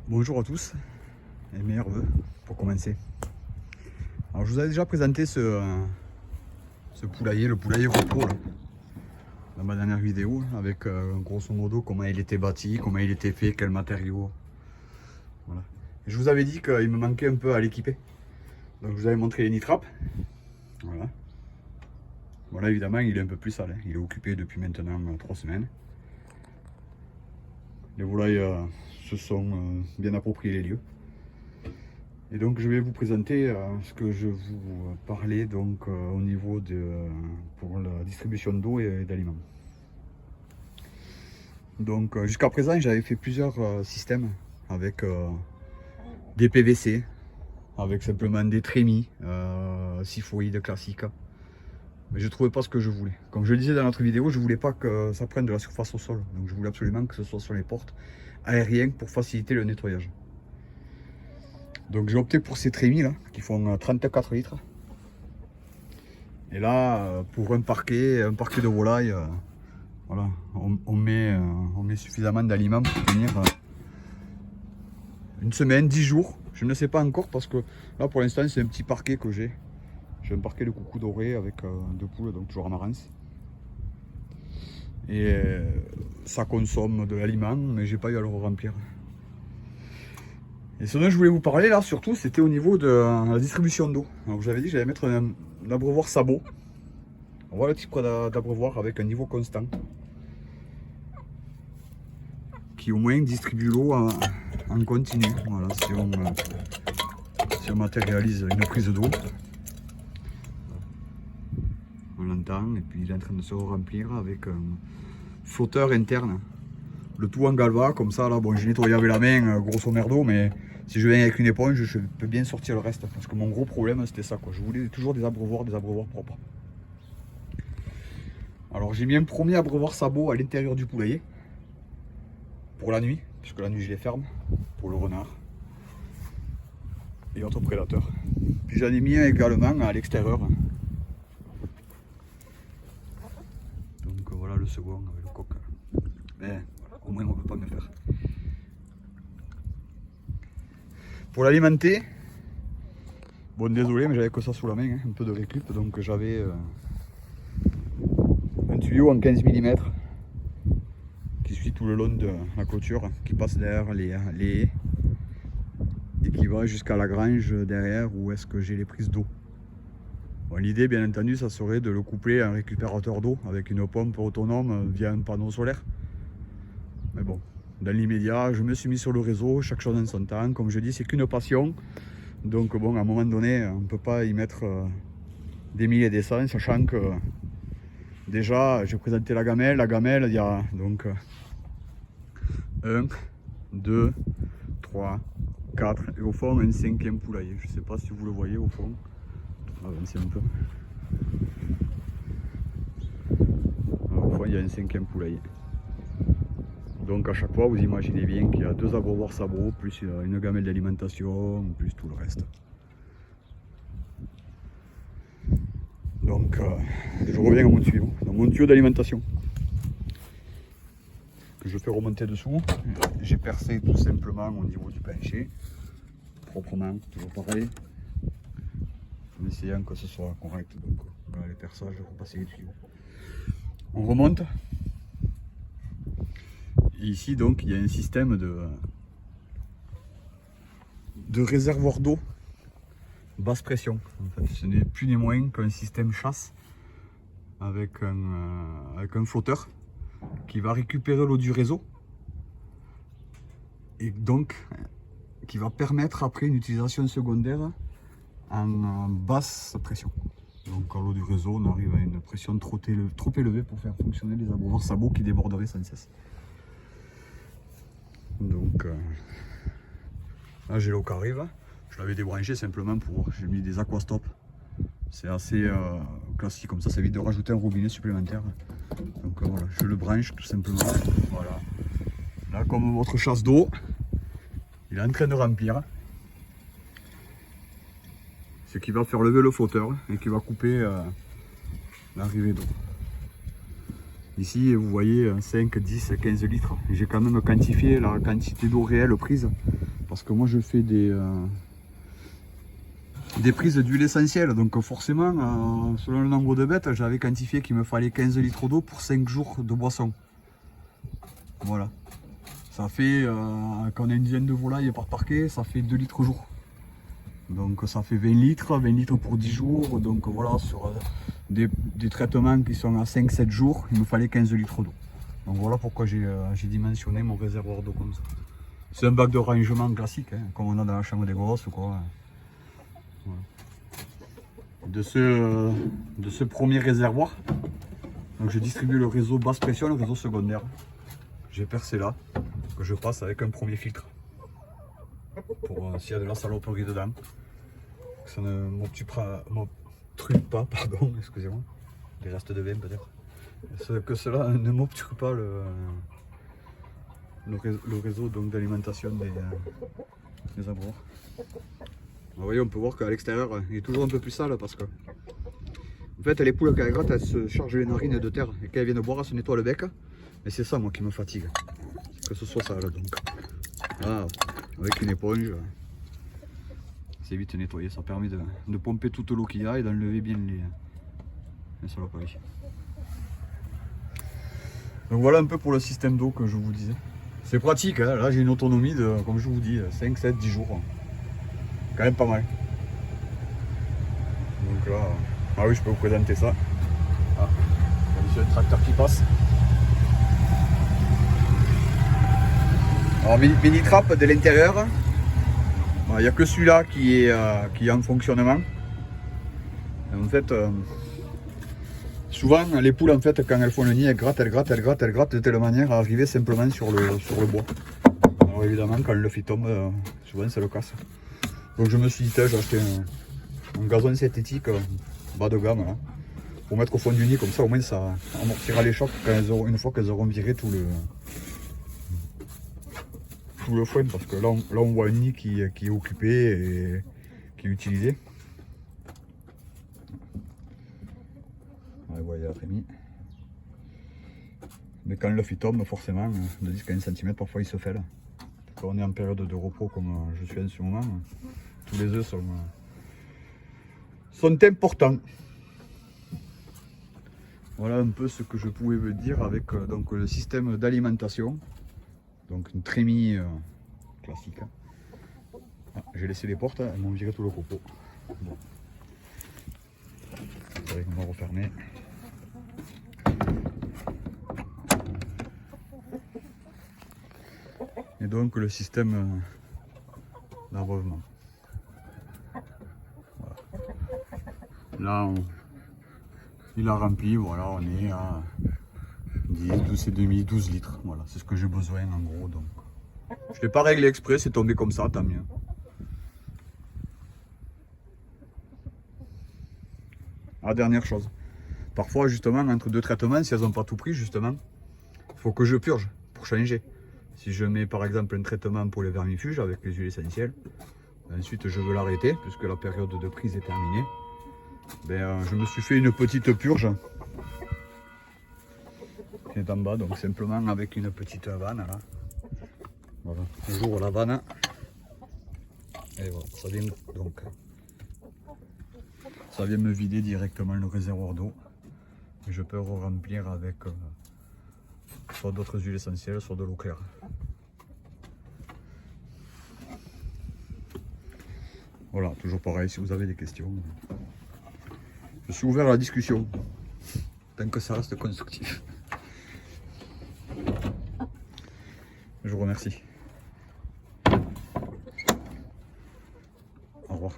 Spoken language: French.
Bonjour à tous et meilleurs vœux pour commencer. Alors je vous avais déjà présenté ce poulailler, le poulailler repos là, dans ma dernière vidéo avec grosso modo comment il était bâti, comment il était fait, quels matériaux. Voilà. Et je vous avais dit qu'il me manquait un peu à l'équiper. Donc je vous avais montré les nitrappes. Voilà. Voilà, évidemment il est un peu plus sale, hein. Il est occupé depuis maintenant 3 semaines. Les volailles se sont bien appropriés les lieux. Et donc je vais vous présenter ce que je vous parlais donc au niveau pour la distribution d'eau et d'aliments. Donc jusqu'à présent j'avais fait plusieurs systèmes avec des PVC, avec simplement des trémies siphoïdes classiques. Mais je ne trouvais pas ce que je voulais. Comme je le disais dans notre vidéo, je ne voulais pas que ça prenne de la surface au sol. Donc je voulais absolument que ce soit sur les portes aériennes pour faciliter le nettoyage. Donc j'ai opté pour ces trémies là, qui font 34 litres. Et là, pour un parquet de volaille, voilà, on met suffisamment d'aliments pour tenir une semaine, 10 jours. Je ne sais pas encore parce que là pour l'instant c'est un petit parquet que j'ai. J'ai un parquet de coucou doré avec 2 poules, donc toujours en marance. Et ça consomme de l'aliment, mais j'ai pas eu à le remplir. Et ce dont je voulais vous parler là surtout, c'était au niveau de la distribution d'eau. Donc j'avais dit que j'allais mettre un abreuvoir sabot. Voilà le type d'abreuvoir avec un niveau constant. Qui au moins distribue l'eau en continu. Voilà, si on matérialise une prise d'eau. On l'entend et puis il est en train de se remplir avec un flotteur interne. Le tout en galva, comme ça là, bon j'ai nettoyé avec la main grosso merdo, mais si je viens avec une éponge, je peux bien sortir le reste. Parce que mon gros problème c'était ça quoi. Je voulais toujours des abreuvoirs propres. Alors j'ai mis un premier abreuvoir sabot à l'intérieur du poulailler. Pour la nuit, puisque la nuit je les ferme, pour le renard et autres prédateurs. Puis j'en ai mis un également à l'extérieur. Donc voilà le second avec le coq. Mais voilà, au moins on ne peut pas mieux faire. Pour l'alimenter, bon désolé mais j'avais que ça sous la main, hein, un peu de récup, donc j'avais un tuyau en 15 mm qui suit tout le long de la clôture, qui passe derrière les haies et qui va jusqu'à la grange derrière où est-ce que j'ai les prises d'eau. Bon, l'idée bien entendu ça serait de le coupler à un récupérateur d'eau avec une pompe autonome via un panneau solaire. Mais bon, dans l'immédiat je me suis mis sur le réseau, chaque chose en son temps. Comme je dis, c'est qu'une passion. Donc bon, à un moment donné on ne peut pas y mettre des milliers et des cents, sachant que déjà j'ai présenté la gamelle il y a donc 1, 2, 3, 4 et au fond un 5e poulailler. Je ne sais pas si vous le voyez au fond. Avancer un peu. Alors, au fond il y a un 5e poulailler. Donc à chaque fois vous imaginez bien qu'il y a 2 abreuvoirs sabots, plus une gamelle d'alimentation, plus tout le reste. Donc je reviens à mon tuyau, dans mon tuyau d'alimentation. Que je fais remonter dessous. J'ai percé tout simplement au niveau du plancher, proprement, toujours pareil, en essayant que ce soit correct. Donc voilà les perçages, je vais repasser les tuyaux. On remonte. Et ici donc il y a un système de réservoir d'eau basse pression. En fait, ce n'est plus ni moins qu'un système chasse avec un flotteur qui va récupérer l'eau du réseau et donc qui va permettre après une utilisation secondaire en basse pression. Donc quand l'eau du réseau on arrive à une pression trop élevée pour faire fonctionner les abreuvoirs sabots qui déborderaient sans cesse. Donc là j'ai l'eau qui arrive, je l'avais débranché simplement j'ai mis des aquastop. C'est assez classique comme ça évite de rajouter un robinet supplémentaire. Donc voilà, je le branche tout simplement. Voilà. Là comme votre chasse d'eau, il est en train de remplir. Ce qui va faire lever le flotteur et qui va couper l'arrivée d'eau. Ici vous voyez 5, 10, 15 litres. J'ai quand même quantifié la quantité d'eau réelle prise parce que moi je fais des prises d'huile essentielle, donc forcément selon le nombre de bêtes, j'avais quantifié qu'il me fallait 15 litres d'eau pour 5 jours de boisson. Voilà, ça fait quand on a une dizaine de volailles par parquet, ça fait 2 litres au jour, donc ça fait 20 litres pour 10 jours, donc voilà, sur des traitements qui sont à 5-7 jours, il me fallait 15 litres d'eau. Donc voilà pourquoi j'ai dimensionné mon réservoir d'eau comme ça. C'est un bac de rangement classique, hein, comme on a dans la chambre des gosses ou quoi. Voilà. De ce premier réservoir, donc j'ai distribué le réseau basse pression, le réseau secondaire. J'ai percé là, que je passe avec un premier filtre. Pour s'il y a de la saloperie dedans. Que ça ne m'obstrue pas, pardon, excusez-moi. Des restes de vin peut-être. Que cela ne m'obstrue pas le réseau d'alimentation des abreuvoirs. Vous voyez, on peut voir qu'à l'extérieur il est toujours un peu plus sale parce que en fait les poules quand elles grattent, elles se chargent les narines de terre et quand elles viennent boire, elles se nettoient le bec. Et c'est ça moi qui me fatigue, que ce soit sale. Donc là, avec une éponge, c'est vite nettoyé, ça permet de pomper toute l'eau qu'il y a et d'enlever bien les saloperies. Donc voilà un peu pour le système d'eau que je vous disais. C'est pratique, hein. Là j'ai une autonomie de, comme je vous dis, 5, 7, 10 jours. Quand même pas mal. Donc là, ah oui, je peux vous présenter ça. Ah, il y a un tracteur qui passe. Alors mini trappe de l'intérieur. Il n'y a que celui-là qui est en fonctionnement. Et en fait, souvent les poules en fait quand elles font le nid, elles grattent de telle manière à arriver simplement sur le bois. Alors évidemment quand le fil tombe, souvent ça le casse. Donc je me suis dit, j'ai acheté un gazon synthétique bas de gamme là, pour mettre au fond du nid, comme ça au moins ça amortira les chocs une fois qu'elles auront viré tout le foin, parce que là on voit un nid qui est occupé et qui est utilisé. Ouais, vous voyez la Rémi. Mais quand l'œuf il tombe, forcément, de 10-15 cm, parfois il se fêle. Quand on est en période de repos comme je suis en ce moment, tous les œufs sont importants. Voilà un peu ce que je pouvais vous dire avec donc, le système d'alimentation. Donc une trémie classique. Ah, j'ai laissé les portes, elles m'ont viré tout le copeau. Bon. On va refermer. Et donc le système d'abreuvement. Voilà. Là, il a rempli, voilà, on est à 10, 12,5, 12 litres. Voilà, c'est ce que j'ai besoin en gros. Donc, je ne l'ai pas réglé exprès, c'est tombé comme ça, tant mieux. Ah, dernière chose. Parfois, justement, entre deux traitements, si elles n'ont pas tout pris, justement, il faut que je purge pour changer. Si je mets par exemple un traitement pour les vermifuges avec les huiles essentielles, ensuite je veux l'arrêter puisque la période de prise est terminée, je me suis fait une petite purge qui est en bas, donc simplement avec une petite vanne là. Voilà, j'ouvre la vanne et voilà, ça vient me vider directement le réservoir d'eau. Je peux re-remplir avec soit d'autres huiles essentielles, soit de l'eau claire. Voilà, toujours pareil, si vous avez des questions, je suis ouvert à la discussion, tant que ça reste constructif. Je vous remercie. Au revoir.